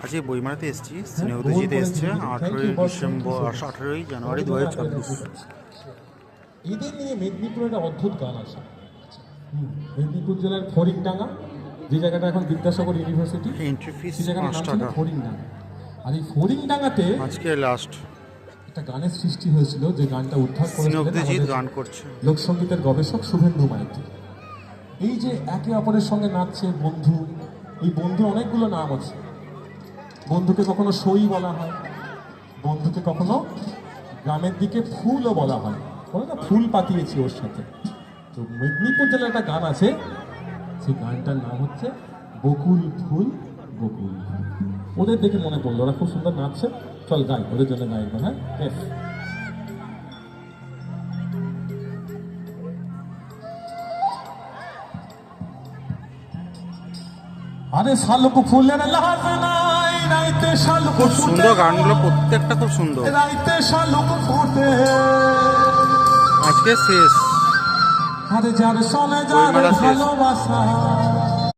আজকে বইমেলাতে এসেছি, স্নেহদজিতে এসছে 18ই জানুয়ারি 2026। এদের নিয়ে মেদিনীপুরে একটা অদ্ভুত গান আছে। মেদিনীপুর জেলার ফরিংডাঙ্গা, যে জায়গাটা এখন বিদ্যাসাগর ইউনিভার্সিটি, এন্ট্রি ফিস সেই জায়গাটার 5 নাম ছিল টাকা। ফরিংডাঙ্গা। আর এই ফরিংডাঙ্গাতে আজকে লাস্ট একটা গানের সৃষ্টি হয়েছিল, যে গানটা উদ্ধার করেছিলেন স্নেহদজিৎ আমাদের গান করছে। লোকসঙ্গীতের গবেষক শুভেন্দু মাইতি। এই যে একে অপরের সঙ্গে নাচছে বন্ধু, এই বন্ধুর অনেকগুলো নাম আছে। বন্ধুকে কখনো সই বলা হয়, বন্ধুকে কখনো গ্রামের দিকে ফুলও বলা হয়, বলে না ফুল পাতিয়েছি ওর সাথে। তো মেদিনীপুর জেলার একটা গান আছে, সেই গানটার নাম হচ্ছে বকুল ফুল বকুল। ওদের দেখে মনে পড়লো ওরা খুব সুন্দর নাচছে, চল গাই, ওদের জন্য গাই। হ্যাঁ, আরে শালুক ফুলের লাজ নাই, রাইতে শালুক খুব ফুটে, সুন্দর গানগুলো, প্রত্যেকটা খুব সুন্দর। রাইতে শালুক ফুটে, আজকে শেষ আরে যার সনে যার বইমেলা শেষ। ভালোবাসা।